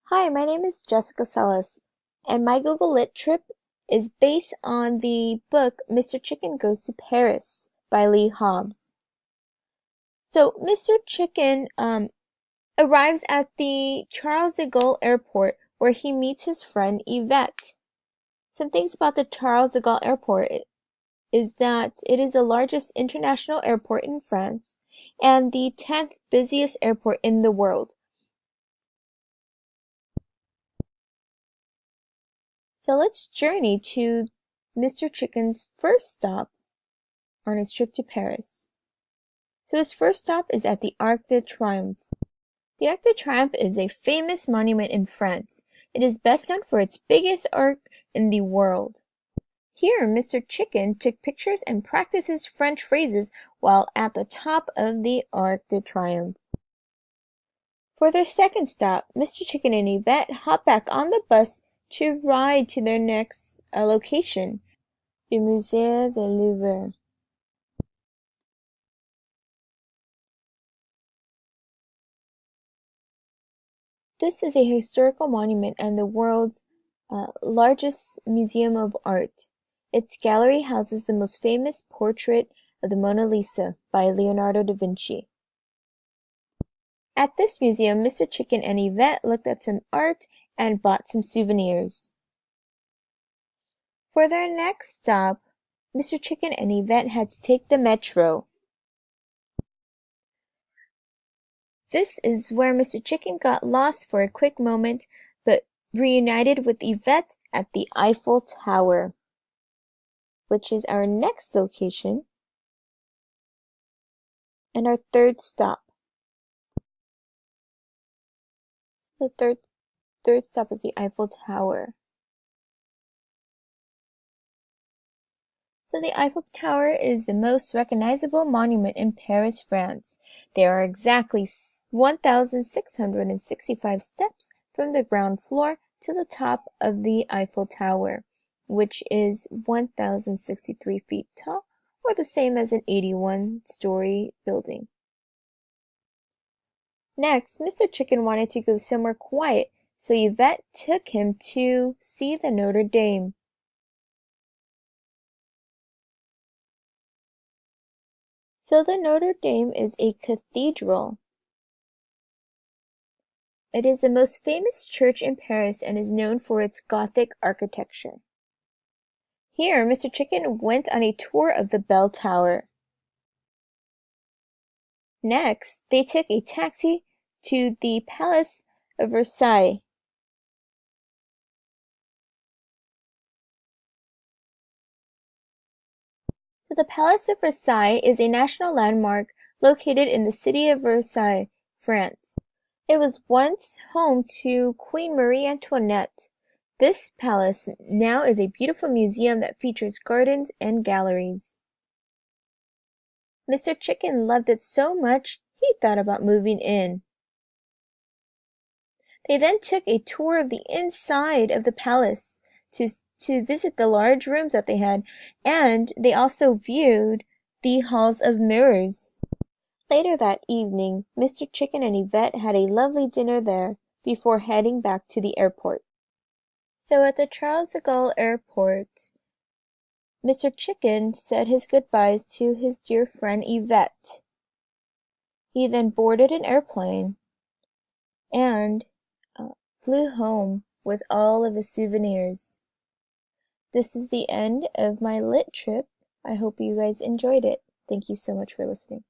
Hi, my name is Jessica Salas, and my Google Lit trip is based on the book Mr. Chicken Goes to Paris by Lee Hobbs. So, Mr. Chicken arrives at the Charles de Gaulle Airport where he meets his friend Yvette. Some things about the Charles de Gaulle Airport is that it is the largest international airport in France and the 10th busiest airport in the world. So let's journey to Mr. Chicken's first stop on his trip to Paris. So his first stop is at the Arc de Triomphe. The Arc de Triomphe is a famous monument in France. It is best known for its biggest arc in the world. Here, Mr. Chicken took pictures and practiced his French phrases while at the top of the Arc de Triomphe. For their second stop, Mr. Chicken and Yvette hop back on the bus to ride to their next location, the Musée du Louvre. This is a historical monument and the world's largest museum of art. Its gallery houses the most famous portrait of the Mona Lisa by Leonardo da Vinci. At this museum, Mr. Chicken and Yvette looked at some art and bought some souvenirs. For their next stop, Mr. Chicken and Yvette had to take the metro. This is where Mr. Chicken got lost for a quick moment, but reunited with Yvette at the Eiffel Tower, which is our next location and our third stop. So the third stop is the Eiffel Tower. So the Eiffel Tower is the most recognizable monument in Paris, France. There are exactly 1,665 steps from the ground floor to the top of the Eiffel Tower, which is 1,063 feet tall, or the same as an 81-story building. Next, Mr. Chicken wanted to go somewhere quiet, so Yvette took him to see the Notre Dame. So the Notre Dame is a cathedral. It is the most famous church in Paris and is known for its Gothic architecture. Here, Mr. Chicken went on a tour of the bell tower. Next, they took a taxi to the Palace of Versailles. So the Palace of Versailles is a national landmark located in the city of Versailles, France. It was once home to Queen Marie Antoinette. This palace now is a beautiful museum that features gardens and galleries. Mr. Chicken loved it so much, he thought about moving in. They then took a tour of the inside of the palace to visit the large rooms that they had, and they also viewed the halls of mirrors. Later that evening, Mr. Chicken and Yvette had a lovely dinner there before heading back to the airport. So at the Charles de Gaulle Airport, Mr. Chicken said his goodbyes to his dear friend Yvette. He then boarded an airplane and flew home with all of his souvenirs. This is the end of my lit trip. I hope you guys enjoyed it. Thank you so much for listening.